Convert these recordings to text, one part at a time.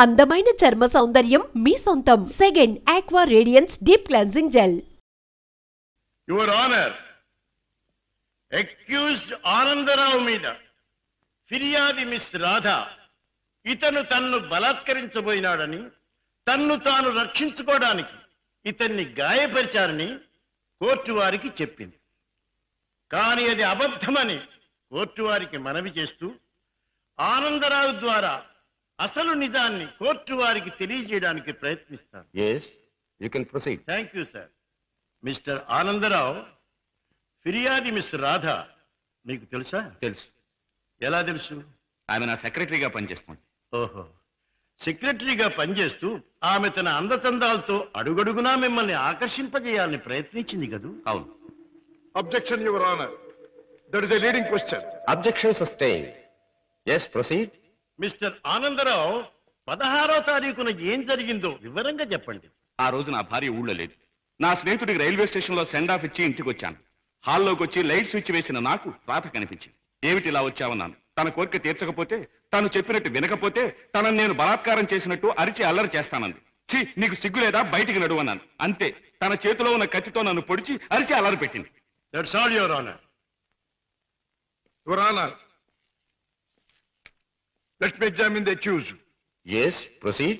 అందమైన చర్మ సౌందర్యం మీ సొంతం. Second aqua radiance deep cleansing gel. Your honour, accused Anandarao మీద ఫిర్యాది మిస్ రాధ ఇతను తన్ను బలాత్కరించబోయినాడని, తన్ను తాను రక్షించుకోవడానికి ఇతన్ని గాయపరిచారని కోర్టు వారికి చెప్పింది. కానీ అది అబద్ధమని కోర్టు వారికి మనవి చేస్తూ ఆనందరావు ద్వారా అసలు నిజాన్ని కోర్టు వారికి తెలియజేయడానికి ప్రయత్నిస్తాను. Yes, you can proceed. Thank you sir. Mister Anandarao, ఫిర్యాది మిస్ రాధ మీకు తెలుసా? తెలుసు. ఎలా తెలుసు? ఆమె నా సెక్రటరీగా పనిచేస్తుంది. ఓహో, సెక్రటరీగా పనిచేస్తూ ఆమె తన అందచందాలతో అడుగడుగునా మిమ్మల్ని ఆకర్షింపజేయాలని ప్రయత్నించింది కదూ? అవును. Objection, Your Honor. That is a leading question. Objection sustained. Yes, proceed. Mister Anandarao, 16వ తారీఖున ఏం జరిగిందో వివరంగా చెప్పండి. ఆ రోజు నా భార్య ఊళ్ళో లేదు. నా స్నేహితుడికి రైల్వే స్టేషన్ లో సెండ్ ఆఫ్ ఇచ్చి ఇంటికి వచ్చాను. హాల్లోకి వచ్చి లైట్ స్విచ్ వేసిన నాకు రాత కనిపించింది. ఏమిటి ఇలా వచ్చావన్నాను. తన కోరిక తీర్చకపోతే, తను చెప్పినట్టు వినకపోతే తనను నేను బలాత్కారం చేసినట్టు అరిచి అల్లరి చేస్తానంది. ఛీ, నీకు సిగ్గు లేదా, బయటికి నడువన్నాను. అంతే, తన చేతిలో ఉన్న కత్తితో నన్ను పొడిచి అరిచి అల్లరి పెట్టింది. That's all, your honour. Your Honor, let me examine the accused. Yes, proceed.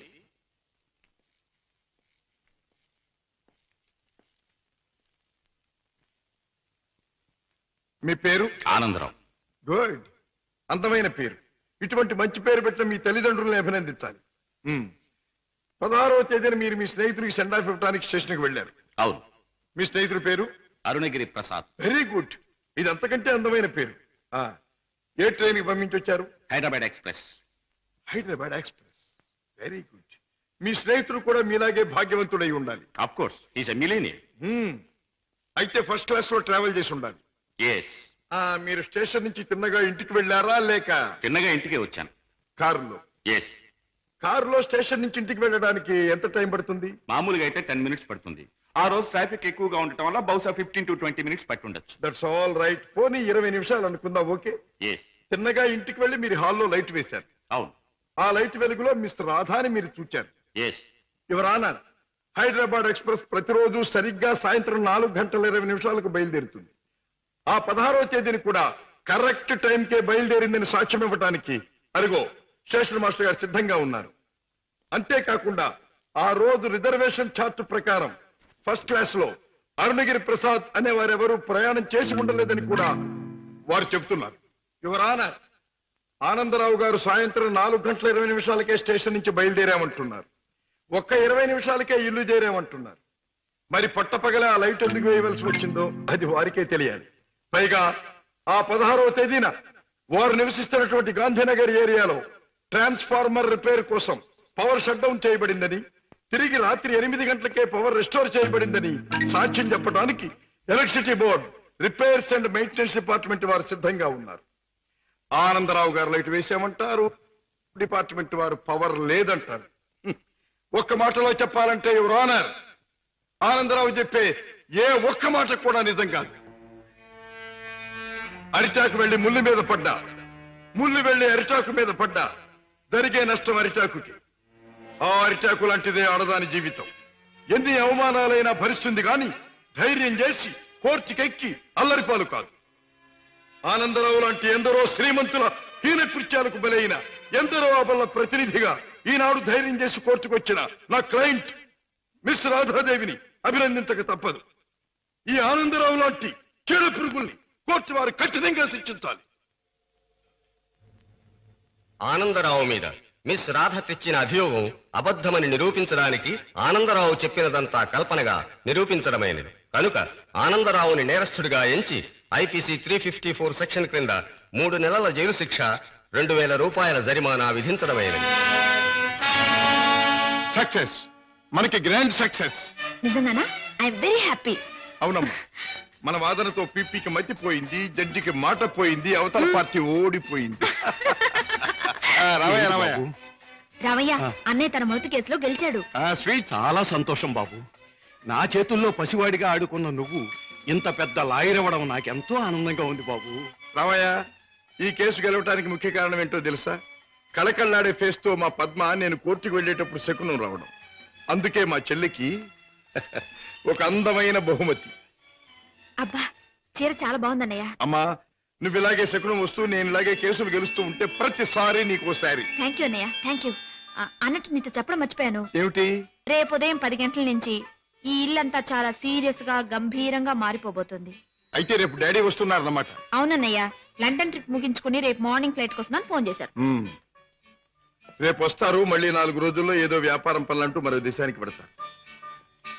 మీ పేరు? ఆనందరావు. గుడ్, అందమైన పేరు. ఇటువంటి మంచి పేరు పెట్టిన మీ తల్లిదండ్రులను అభినందించాలి. 16వ తేదీన మీరు మీ స్నేహితుడికి సెండ్ ఆఫ్ ఇవ్వడానికి స్టేషన్కి వెళ్ళారు. అవును. మీ స్నేహితుడి పేరు? అరుణగిరి ప్రసాద్. వెరీ గుడ్, ఇది అంతకంటే అందమైన పేరు. ఏ ట్రైన్కి పంపించొచ్చారు? Hyderabad express. Hyderabad express, very good. మీ స్నేహితుడు కూడా మీలాగే భాగ్యవంతుడై ఉండాలి. Of course, he's a millionaire. అయితే ఫస్ట్ క్లాస్ లో ట్రావెల్ చేసి ఉండాలి. ఎస్. మీరు స్టేషన్ నుంచి తిన్నగా ఇంటికి వెళ్ళారా, లేక చిన్నగా ఇంటికే వచ్చాను. కారులో? ఎస్. కారులో స్టేషన్ నుంచి ఇంటికి వెళ్ళడానికి ఎంత టైం పడుతుంది? మామూలుగా అయితే 10 minutes పడుతుంది. ఆ రోజు ట్రాఫిక్ ఎక్కువగా ఉండటం వల్ల బహుశా 15 to 20 minutes పట్టుండొచ్చు. That's all right. పోనీ 20 నిమిషాలు అనుకుందాం. ఓకే. ఎస్. తిన్నగా ఇంటికి వెళ్ళి మీరు హాల్లో లైట్ వేశారు. అవును. ఆ లైట్ వెలుగులో మిస్టర్ రాధాని మీరు చూచారు. Yes. Your honour, Hyderabad Express ప్రతిరోజు సరిగ్గా సాయంత్రం 4:20 బయలుదేరుతుంది. ఆ 16వ తేదీని కూడా కరెక్ట్ టైంకే బయలుదేరిందని సాక్ష్యం ఇవ్వడానికి అరుగో స్టేషన్ మాస్టర్ గారు సిద్ధంగా ఉన్నారు. అంతేకాకుండా ఆ రోజు రిజర్వేషన్ చార్ట్ ప్రకారం ఫస్ట్ క్లాస్ లో అరుణగిరి ప్రసాద్ అనే వారెవరూ ప్రయాణం చేసి ఉండలేదని కూడా వారు చెబుతున్నారు. యువర్ ఆనర్, ఆనందరావు గారు సాయంత్రం 4:20 స్టేషన్ నుంచి బయలుదేరామంటున్నారు. ఒక్క 20 నిమిషాలకే ఇల్లు చేరామంటున్నారు. మరి పట్టపగల ఆ లైట్ ఎందుకు వేయవలసి వచ్చిందో అది వారికే తెలియాలి. పైగా ఆ 16వ తేదీన వారు నివసిస్తున్నటువంటి గాంధీనగర్ ఏరియాలో ట్రాన్స్ఫార్మర్ రిపేర్ కోసం పవర్ షట్ డౌన్ చేయబడిందని, తిరిగి రాత్రి 8 గంటలకే పవర్ రెస్టోర్ చేయబడిందని సాక్ష్యం చెప్పడానికి electricity board, repairs and maintenance department వారు సిద్ధంగా ఉన్నారు. ఆనందరావు గారు లైట్ వేసామంటారు, డిపార్ట్మెంట్ వారు పవర్ లేదంటారు. ఒక్క మాటలో చెప్పాలంటే యువర్ ఆనర్, ఆనందరావు చెప్పే ఏ ఒక్క మాట కూడా నిజం కాదు. అరిటాకు వెళ్లి ముళ్ళు మీద పడ్డా, ముళ్ళు వెళ్లి అరిటాకు మీద పడ్డా జరిగే నష్టం అరిటాకుకి. ఆ అరిటాకు లాంటిదే ఆడదాని జీవితం. ఎన్ని అవమానాలైనా భరిస్తుంది గాని ధైర్యం చేసి కోర్టుకెక్కి అల్లరిపాలు కాదు. ఆనందరావు లాంటి ఎందరో శ్రీమంతుల హీన కృత్యాలకు బలైన ఎందరో అబల ప్రతినిధిగా ఈనాడు ధైర్యం చేసి కోర్టుకొచ్చిన నా క్లయింట్ మిస్ రాధాదేవిని అభినందించక తప్పదు. ఈ ఆనందరావు లాంటి చెడ పురుగుల్ని కోర్టు వారు కఠినంగా శిక్షించాలి. ఆనందరావు మీద మిస్ రాధ తెచ్చిన అభియోగం అబద్ధమని నిరూపించడానికి ఆనందరావు చెప్పినదంతా కల్పనగా నిరూపించడమైనది. కనుక ఆనందరావుని నేరస్తుడిగా ఎంచి ఐపీసీ 354 సెక్షన్ క్రింద 3 నెలల జైలు శిక్ష, 2000 రూపాయల జరిమానా విధించడమైనది. సక్సెస్, మనకి గ్రాండ్ సక్సెస్. నిజంగానా? I am very happy. అవునమ్మా, మన వాదనతో పీపీకి మతిపోయింది, జడ్జికి మాట పోయింది, అవతల పార్టీ ఓడిపోయింది. రావయ్య, అన్నయ్య తన మొదటి కేసులో గెలిచాడు. స్వీట్, చాలా సంతోషం బాబు. నా చేతుల్లో పసివాడిగా ఆడుకున్న నువ్వు ఇంత పెద్ద లాయర్ అవ్వడం నాకెంతో ఆనందంగా ఉంది బాబు. రామయ్య, ఈ కేసు గెలవటానికి ముఖ్య కారణం ఏంటో తెలుసా? కళకళ్ళాడే ఫేస్ తో మా పద్మ నేను కోర్టుకు వెళ్ళేటప్పుడు శకునం రావడం. అందుకే మా చెల్లికి ఒక అందమైన బహుమతి. అబ్బా చీర చాలా బాగుందన్నయ్య. అమ్మా నువ్వు ఇలాగే శకునం వస్తూ నేను ఇలాగే కేసులు గెలుస్తూ ఉంటే ప్రతిసారి నీకు శారీ. థ్యాంక్ యూ అన్నయ్య, థ్యాంక్ యూ. అన్నట్టు నీతో చెప్పడం మర్చిపోయాను. ఏమిటి? రేపు ఉదయం 10 గంటల నుంచి ఈ ఇల్లంతా చాలా సీరియస్ గా గంభీరంగా మారిపోబోతుంది. అయితే రేపు డాడీ వస్తున్నారన్నమాట. అవునన్నయ్య, లండన్ ట్రిప్ ముగించుకుని రేపు మార్నింగ్ ఫ్లైట్ కోసం ఫోన్ చేశారు. రేపు వస్తారు. మళ్ళీ 4 రోజుల్లో ఏదో వ్యాపారం పనులంటూ మరో దేశానికి పెడతారు.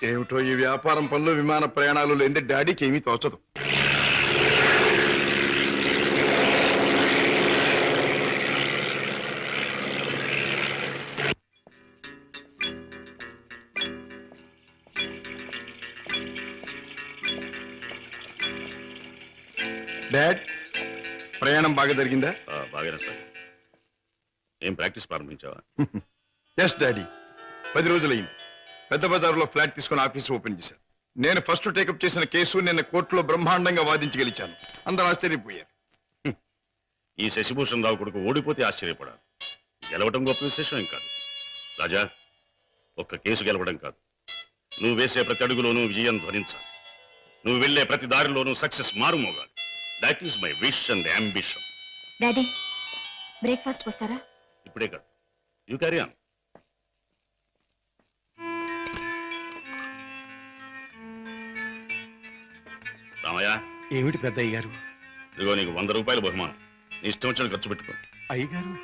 ఏమిటో ఈ వ్యాపారం పనులు విమాన ప్రయాణాలు లేని డాడీకి ఏమీ తోచదు. డాడ్ ప్రయాణం బాగా జరిగిందా? బాగానే సార్. ఏం ప్రాక్టీస్ ప్రారంభించావా? ఎస్ డాడీ, 10 రోజులైంది. పెద్ద బజారులో ఫ్లాట్ తీసుకుని ఆఫీస్ ఓపెన్ చేశాను. నేను ఫస్ట్ టేకప్ చేసిన కేసు నిన్న కోర్టులో బ్రహ్మాండంగా వాదించి గెలిచాను. అందరూ ఆశ్చర్యపోయారు. ఈ శశిభూషణ్ రావు కొడుకు ఓడిపోతే ఆశ్చర్యపడాలి. గెలవడం గొప్ప విశేషం ఏం కాదు. రాజా, ఒక్క కేసు గెలవడం కాదు, నువ్వు వేసే ప్రతి అడుగులోనూ విజయం ధ్వనించాలి. నువ్వు వెళ్లే ప్రతి దారిలోనూ సక్సెస్ మారుమోగాలి. That is my wish and ambition. Daddy breakfast వస్తారా? ఇప్పుడే కాదు, యూ క్యారీ ఆన్. రామయ్య. ఏమిటి పెద్దయ్య గారు? ఇదిగో నీకు 100 రూపాయల బహుమానం. నీ ఇష్టం వచ్చిన ఖర్చు పెట్టుకో. అయ్యగారు,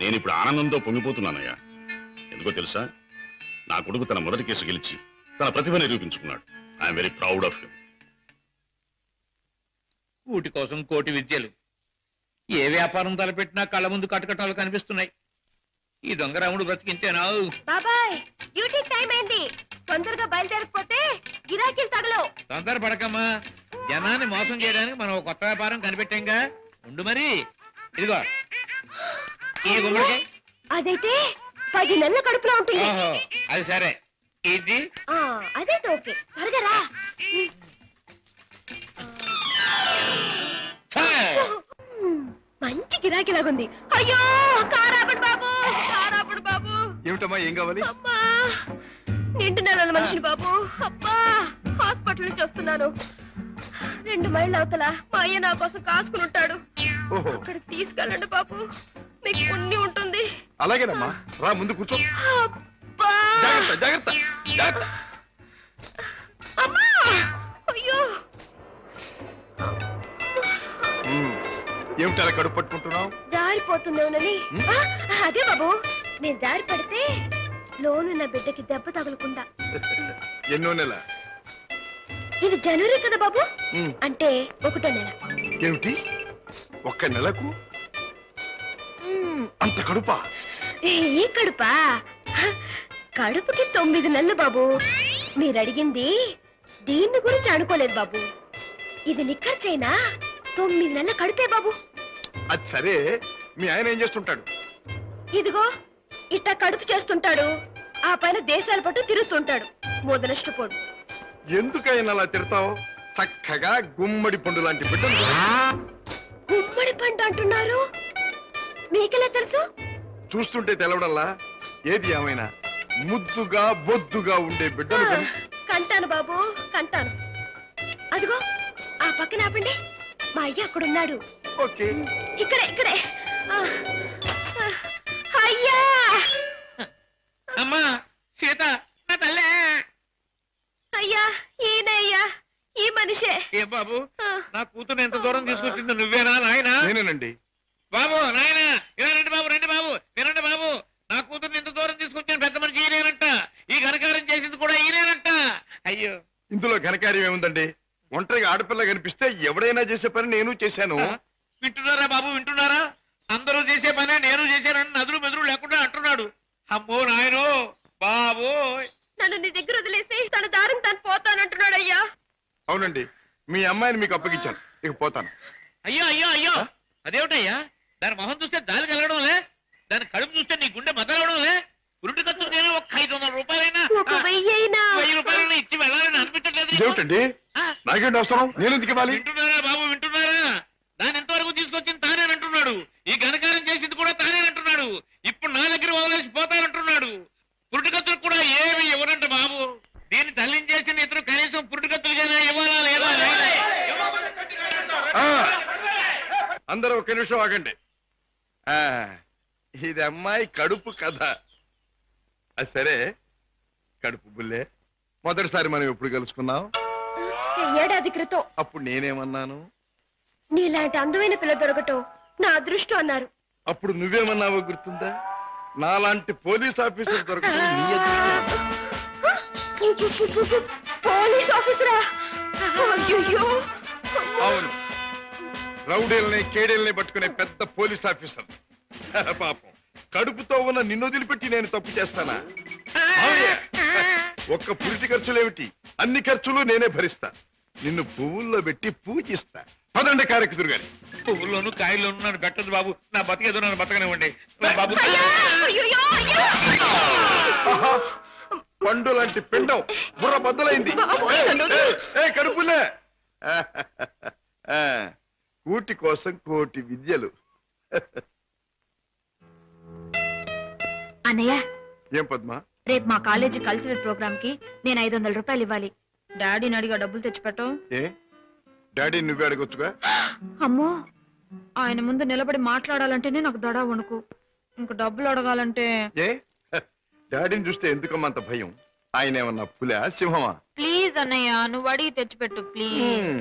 నేను ఇప్పుడు ఆనందంతో పొంగిపోతున్నానయ్యా. ఎందుకో తెలుసా? నా కొడుకు తన మొదటి కేసు గెలిచి తన ప్రతిభ నిరూపించుకున్నాడు. I'm very proud of him. కూటి కోసం కోటి విద్యలు. ఏ వ్యాపారం తలపెట్టినా కళ్ళ ముందు కటకటాలు కనిపిస్తున్నాయి. ఈ దొంగరాముడు బ్రతికింతేనా? బాబాయ్ డ్యూటీ టైం అయింది, తొందరగా బయలుదేరకపోతే గిరాకీలు తగలవు. తొందర పడకమ్మా, జనాన్ని మోసం చేయడానికి మనం ఒక కొత్త వ్యాపారం కనిపెట్టాంగా. ఉండు మరి. ఇదిగో ఈ గుమ్మడికాయ. అదైతే 10 నెలల కడుపులో ఉంటుంది. ఓహో అది సరే. ఇది అదైతే ఓకే. త్వరగా రా. మంచి గిరాకీలాగుంది. అయ్యో కారాపడు బాబు, కారాపడు బాబు. ఏమిటమ్మా, ఏం కావాలి? అబ్బా నిండు నెలల మనిషిని బాబు. అబ్బా హాస్పిటల్ నుంచి వస్తున్నాను. 2 మైళ్ళ అవతల మా అయ్య నా కోసం కాసుకుని ఉంటాడు. అక్కడ తీసుకెళ్ళండి బాబు, మీకు పుణ్యం ఉంటుంది. అలాగేనమ్మా, రా ముందు కూర్చో. అబ్బా జాగ్రత్త జాగ్రత్త జాగ్రత్త. అమ్మా అయ్యో. ఏమిటి అలా కడుపు పట్టుకుంటున్నావు? జారిపోతుందేమోనని. అదే బాబు, నేను జారి పడితే లోను నా బిడ్డకి దెబ్బ తగలకుండా. ఎన్నో నెల? ఇది జనవరి కదా బాబు, అంటే 1వ నెల. ఏమిటి 1 నెలకు అంత కడుపా? ఏ కడుపా? కడుపుకి 9 నెలలు బాబు. మీరు అడిగింది దీన్ని గురించి అనుకోలేదు బాబు. ఇది నిక్కర్చైనా 9 నెలల కడుపే బాబు. అది సరే, మీ ఆయన ఏం చేస్తుంటాడు? ఇదిగో ఇట్ట కడుపు చేస్తుంటాడు, ఆ పైన దేశాల పట్టు తిరుగుతుంటాడు. మొదలష్టపోడు. ఎందుకైనా అలా తిడతావు? చక్కగా గుమ్మడి పండు లాంటి బిడ్డలు. గుమ్మడి పండు అంటున్నారు, మీకెలా తెలుసు? చూస్తుంటే తెలవడంలా. ఏది ఏమైనా ముద్దుగా బొద్దుగా ఉండే బిడ్డలు కంటాను బాబు, కంటాను. అదిగో ఆ పక్కన ఆపండి, మా అయ్య అక్కడున్నాడు. ఓకే, ఇక్కడే ఇక్కడే. అయ్యా అమ్మా సీత, నా తల్లే. అయ్యా ఈయనయ్యా, ఈ మనిషే. ఏ బాబు, నా కూతురు ఎంత దూరం తీసుకొచ్చింది నువ్వేనా నాయనా? నేనేనండి. బాబు నాయనా, ఇలా రండి బాబు, రండి బాబు, వినండి బాబు. నా కూతుర్ని ఇంత దూరం తీసుకొచ్చిన పెద్ద మనిషి ఈయనేనంట. ఈ ఘనకార్యం చేసింది కూడా ఈయనేనంట. అయ్యో, ఇందులో ఘనకార్యం ఏముందండి? ఒంటరిగా ఆడపిల్ల కనిపిస్తే ఎవడైనా చేసే పని నేను చేశాను. వింటున్నారా బాబు, వింటున్నారా? అందరూ చేసే పనే నేను చేశానని నదులు మెదురు లేకుండా అంటున్నాడు. అమ్మో నాయనో బాబు. నన్ను నీ దగ్గర వదిలేసి తన దారిని తను పోతానంటున్నాడు. అయ్యా అవునండి, మీ అమ్మాయిని మీకు అప్పగించాను, ఇక పోతాను. అయ్యో అయ్యో అయ్యో, అదేమిటయ్యా? దాని మొహం చూస్తే దాని కలగడంలే, దాని కడుపు చూస్తే నీ గుండె మదలవడంలే. ఉరుటి ఖర్చు నేను ఒక 500 రూపాయలైనా, 1000 రూపాయలైనా ఇచ్చి వెళ్ళాలని అనిపించట్లేదు. ఇదేమిటండి, నాకేంటి అవసరం? నేను ఎందుకు ఇవ్వాలి? వింటున్నారా బాబు, వింటున్నారా? దాని ఎంతవరకు తీసుకొచ్చింది తానేనంటున్నాడు. ఈ ఘనకారం చేసింది కూడా తానేనంటున్నాడు. అందరూ ఒక నిమిషం ఆగండి. ఇది అమ్మాయి కడుపు కథ. సరే కడుపు బుల్లే, మొదటిసారి మనం ఎప్పుడు కలుసుకున్నాం? ఏడాది క్రితం. అప్పుడు నేనేమన్నాను? నీలాంటి అందమైన పిల్ల దొరకటం నా అదృష్టం అన్నారు. అప్పుడు నువ్వేమన్నావో గుర్తుందా? నాలాంటి పోలీస్ ఆఫీసర్ దొరకటం నీ అదృష్టం. పోలీస్ ఆఫీసరా? అవును, రౌడీల్ని కేడీల్ని పట్టుకునే పెద్ద పోలీస్ ఆఫీసర్. పాపం కడుపుతో ఉన్న నిన్ను వదిలిపెట్టి నేను తప్పు చేస్తానా? ఒక్క పురిటి ఖర్చులేమిటి, అన్ని ఖర్చులు నేనే భరిస్తా. నిన్ను పువ్వుల్లో పెట్టి పూజిస్తా. పదండి కారెక్కుదురు గారి. పువ్వుల్లోనూ కాయల్లోనూ నన్ను పెట్టదు బాబు. నా బతికేదో నన్ను బతకనివ్వండి బాబు. పండు లాంటి పిండం బుర్ర బద్దలైంది. కడుపులే. కూటి కోసం కోటి విద్యలు. అన్నయ్య, ఏం పద్మా? రేపు మా కాలేజీ కల్చరల్ ప్రోగ్రామ్ కి నేను 500 రూపాయలు ఇవ్వాలి. డాడీని అడిగా డబ్బులు తెచ్చిపెట్టం. ఏ డాడీ నువ్వే అడగొచ్చుగా? అమ్మో, ఆయన ముందు నిలబడి మాట్లాడాలంటేనే నాకు దడ వణుకు. ఇంక డబ్బులు అడగాలంటే ఏ డాడీని చూస్తే ఎందుకమ్మంత భయం? ఆయన ఏమన్నా పులా సింహమా? ప్లీజ్ అన్నయ్య, నువ్వు అడిగి తెచ్చిపెట్టు ప్లీజ్.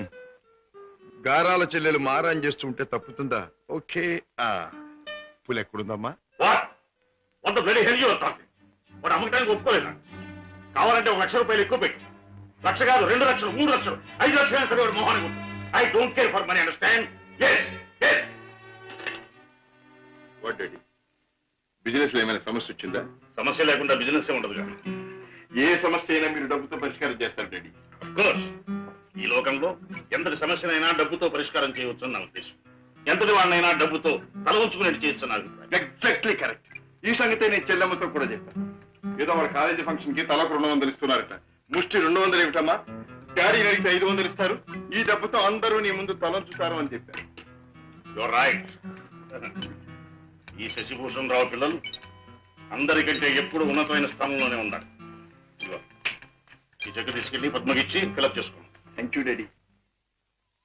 గారాల చెల్లెలు మారాన్ చేస్తూ ఉంటే తప్పుతుందా? ఓకే. పులి ఎక్కడుందమ్మా? వాడు అమ్మకానికి ఒప్పుకోలేదు. కావాలంటే 1 లక్ష రూపాయలు ఎక్కువ పెట్టి, 1 లక్ష కాదు 2 లక్షలు 3 లక్షలు 5 లక్షలు సరే వాడు మోహానికి. I don't care for money, understand? Business లో ఏమైనా సమస్య వచ్చిందా? సమస్య లేకుండా బిజినెస్ ఉండదు కదా. ఏ సమస్య అయినా మీరు డబ్బుతో పరిష్కారం చేస్తారు డాడీ. కోర్స్ ఈ లోకంలో ఎంతటి సమస్యనైనా డబ్బుతో పరిష్కారం చేయవచ్చు నా ఉద్దేశం. ఎంతటి వాడినైనా డబ్బుతో తల ఉంచుకునేట్టు చేయొచ్చు నా అభిప్రాయం. Exactly correct. ఈ సంగతే నేను చెల్లెమ్మతో కూడా చెప్పాను. ఏదో వాళ్ళ కాలేజీ ఫంక్షన్ కి తలకు 200 ఇస్తున్నారట. ముష్టి 200 ఏమిటమ్మా? డాడీని అడిగితే 500 ఇస్తారు. ఈ డబ్బుతో అందరూ నీ ముందు తలంచుతారు అని చెప్పారు. Your right. ఈ శశిభూషణ్ రావు పిల్లలు అందరికంటే ఎప్పుడు ఉన్నతమైన స్థానంలోనే ఉన్నారు. ఈ చెక్ తీసుకెళ్లి పద్మకిచ్చి ఫిలప్ చేసుకోండి. Thank you daddy.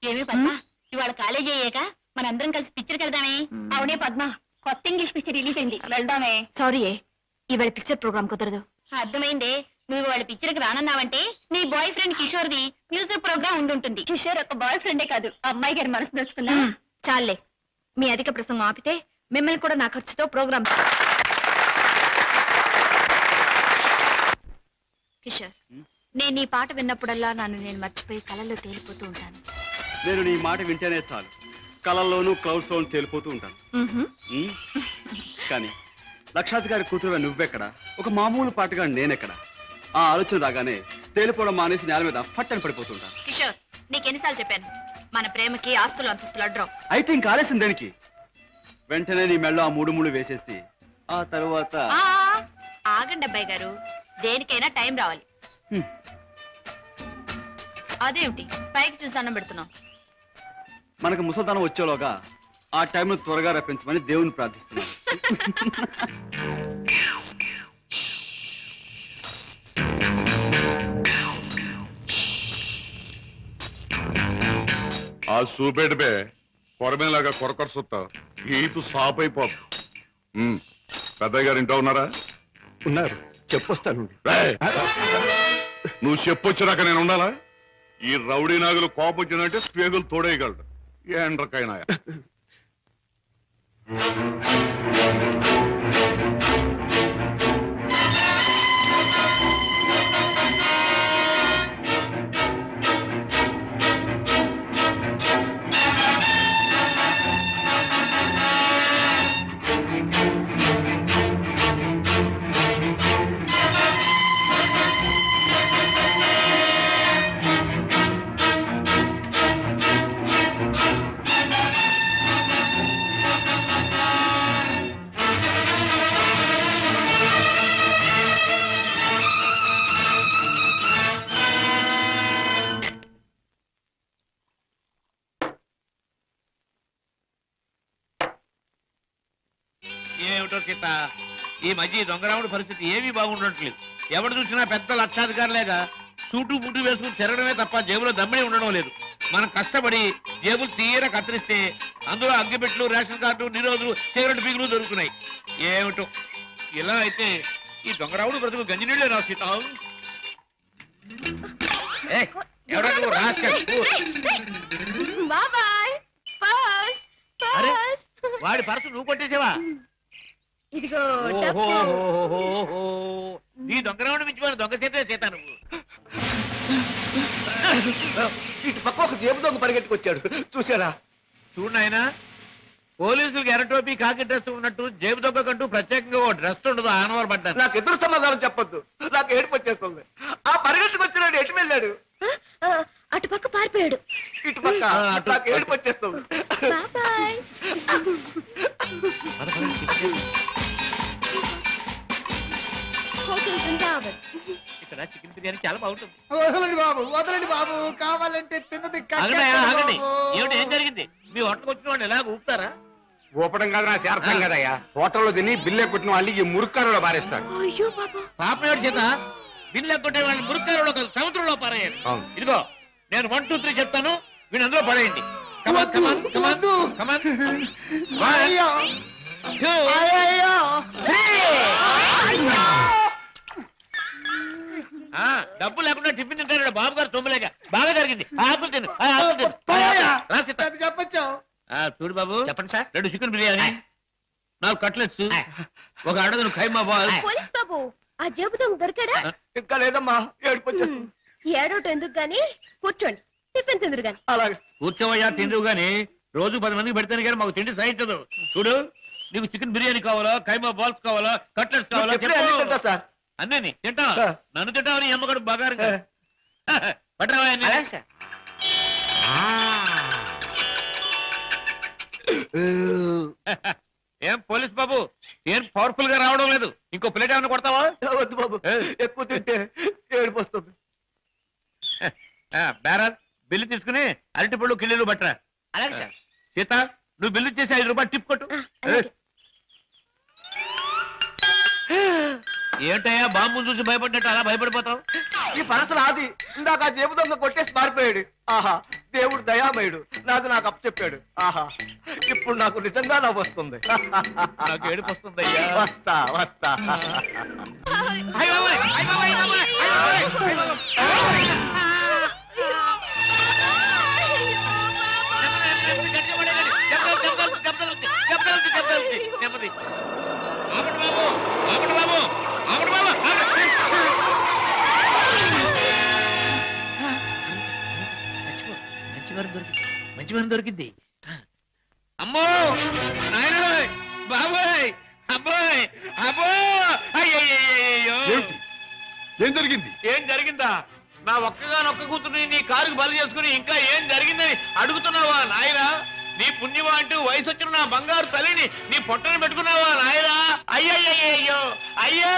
ఏమి పద్మ, ఇవాళ కాలేజీ అయ్యాక మనందరం కలిసి పిక్చర్కి వెళ్దామే? అవునే పద్మ, కొత్త ఇంగ్లీష్ పిక్చర్ రిలీజ్ అయింది, వెళ్దామే. సారీ, ఇవాళ పిక్చర్ ప్రోగ్రామ్ కుదరదు. అర్థమైందే, నువ్వు వాళ్ళ పిక్చర్కి రానన్నావంటే నీ బాయ్ ఫ్రెండ్ కిషోర్ ది మ్యూజిక్ ప్రోగ్రామ్ ఉండుంటుంది. కిషోర్ ఒక బాయ్ ఫ్రెండే కాదు, అమ్మాయి గారి మనసు దోచుకున్నా. చాలే, మీ అధిక ప్రసంగం ఆపితే మిమ్మల్ని కూడా నా ఖర్చుతో ప్రోగ్రామ్. కిషోర్, నేను నీ పాట విన్నప్పుడల్లా నన్ను నేను మర్చిపోయి కళల్లో తేలిపోతూ ఉంటాను. నేను నీ మాట వింటేనే చాలు, కళల్లోనూ క్లౌడ్స్ లోను తేలిపోతూ ఉంటాను. కానీ లక్షాధికారి కూతురుగా నువ్వెక్కడ, ఒక మామూలు పాటగా నేనెక్కడ? ఆ ఆలోచన రాగానే తేలిపోవడం మానేసి నేల మీద ఫట్టని పడిపోతుంటాను. కిషోర్, నీకెన్నిసార్లు చెప్పాను, మన ప్రేమకి ఆస్తులు అంతస్తులు అడ్డం. అయితే ఇంకా ఆలస్యం దేనికి? వెంటనే నీ మెళ్ళో ఆ 3 ముళ్ళు వేసేసి ఆ తర్వాత. ఆగండి అబ్బాయి గారు, దేనికైనా టైం రావాలి. అదేమిటి పైకి చూసి అన్నం పెడుతున్నాం? మనకు ముసల్దానం వచ్చేలోగా ఆ టైంను త్వరగా రప్పించమని దేవుని ప్రార్థిస్తున్నాను. ఆ చూపేటిపే కొరమేలాగా కొరకొర సుత్తా ఈపు సాప్ అయిపోదు. పెద్దయ్య గారు ఇంట్లో ఉన్నారా? ఉన్నారు, చెప్పొస్తాను. నువ్వు చెప్పొచ్చినాక నేను ఉండాలా? ఈ రౌడీ నాగులు కోపం వచ్చిందంటే స్పేగులు తోడేయగలడు. ఏండ్రకైనా ఏమిటో సీత, ఈ మధ్య దొంగరాముడి పరిస్థితి ఏమీ బాగుండట్లేదు. ఎవడు చూసినా పెద్ద లక్షాధికారులేగా సూటు బుట్టు వేసుకుని తిరగడమే తప్ప జేబులో దమ్మిడి ఉండడం లేదు. మనం కష్టపడి జేబులు తీర కత్తిరిస్తే అందులో అగ్గిపెట్లు, రేషన్ కార్డు, నిరోధులు, సిగరెట్ బిగులు దొరుకుతున్నాయి. ఏమిటో ఇలా అయితే ఈ దొంగరావుడు బ్రతుకు గంజినీళ్ళే రా సీత. ఎవడా నువ్వు రాస్కల్. అరే వాడి పర్సు నువ్వు కొట్టేసావా? ఇదిగో ఈ దొంగరావుడు మించిపోయిన దొంగ సీత నువ్వు. ఇటు పక్క ఒక జేబు దొంగ పరిగెట్టుకొచ్చాడు, చూసారా? చూడు నాయనా, పోలీసులకు ఎర్ర టోపీ కాకి డ్రెస్ ఉన్నట్టు జేబు దొంగ కంటూ ప్రత్యేకంగా ఓ డ్రెస్ ఉండదు. ఆనవారు పడ్డాను. నాకు ఎదురు సమాధానం చెప్పొద్దు, నాకు ఏడుపు వచ్చేస్తుంది. ఆ పరిగెట్టుకొచ్చినాడు ఎటు వెళ్ళాడు? అటు పక్క పారిపోయాడు. ఇటు పక్క నాకు ఏడుపు వచ్చేస్తుంది. ఇక్కడ చికెన్ బిర్యానీ చాలా బాగుంటుంది. వదలండి బాబు, వదలండి బాబు, కావాలంటే తిన్నది. ఏమిటి, ఏం జరిగింది? మీ హోటల్కి వచ్చిన వాళ్ళు ఎలాగ ఊపుతారా? ఊపడం కాదు, నాకు అర్థం కదయ్యా. హోటల్లో తిని బిల్లే కొట్టిన వాళ్ళు ఈ మురుక్కారులో పారేస్తాడు. పాప ఏడు చేత బిల్లు ఎక్కొట్టే వాళ్ళు మురుక్కారులో కాదు, సముద్రంలో పారేయండి. ఇదిగో నేను 1, 2, 3 చెప్తాను, వీళ్ళు అందులో పడేయండి. డబ్బు లేకుండా టిఫిన్ తింటాడు బాబు గారు. తొమ్మిలేక బాగా జరిగింది. ఆకులు తిను, చెప్పచ్చు. చూడు బాబు, చెప్పండి సార్. 2 చికెన్ బిర్యానీ, 4 కట్లెట్స్, 1 అడగను ఖైమా బాల్. పోలీస్ బాబు, ఆ జేబు దొంగ దొరికాడా? ఇంకా లేదమ్మా, ఏడుపు వచ్చేస్తుంది. ఏడోటి ఎందుకు గాని, కూర్చోండి, టిఫిన్ తిందురు గాని. అలాగే కూర్చోవయ్యా, తిందువు గాని. రోజు 10 మందికి పెడితేనే కానీ మాకు తిండి సహించదు. చూడు, నీకు చికెన్ బిర్యానీ కావాలా, ఖైమా బాల్స్ కావాలా, కట్లెట్స్ కావాలా? సార్ అన్నీ తింటా. నన్ను తింటావని అమ్మగారు బాగా పట్టరావా? ఏం పోలీస్ బాబు, ఏం పవర్ఫుల్ గా రావడం లేదు? ఇంకో ప్లేట్ ఏమైనా కొడతావా? వద్దు బాబు, ఎక్కువ తింటే ఏడుపు వస్తుంది. బేరర్, బిల్లు తీసుకుని అరటి పళ్ళు కిల్లీలు పట్టరా. అలాగే సార్. సీత, నువ్వు బిల్లు చేసి 5 రూపాయలు టిప్ కొట్టు. ఏంటయ్యా బాంబులు చూసి భయపడ్డట్టు అలా భయపడిపోతావు? ఈ పరస నాది. ఇందాక ఆ జేబు దొంగ కొట్టేసి పారిపోయాడు. ఆహా, దేవుడు దయామయుడు, నాకు అప్పు చెప్పాడు. ఆహా, ఇప్పుడు నాకు నిజంగా నవ్వు వస్తుంది. నాకు ఏడుపు వస్తుందయ్యా. వస్తా వస్తా. మంచి వారం దొరికింది. అమ్మో నాయన, బాబాయ్, అబ్బాయ్, అబ్బో, అయ్యో. ఏం జరిగింది? ఏం జరిగిందా? నా ఒక్కగానొక్క కూతుర్ని నీ కారుకు బలి చేసుకుని ఇంకా ఏం జరిగిందని అడుగుతున్నావా నాయనా? నీ పుణ్యమా అంటూ వయసు వచ్చిన నా బంగారు తల్లిని నీ పొట్టని పెట్టుకున్నావా నాయనా? అయ్యయ్యో, అయ్యో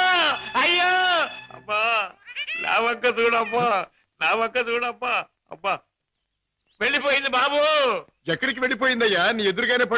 అయ్యో. అబ్బా, నా వంక చూడమ్మా, నా వంక చూడమ్మా. అబ్బా, వెళ్ళిపోయింది బాబు. ఎక్కడికి వెళ్ళిపోయిందయ్యా? నీ ఎదురుగానే పడి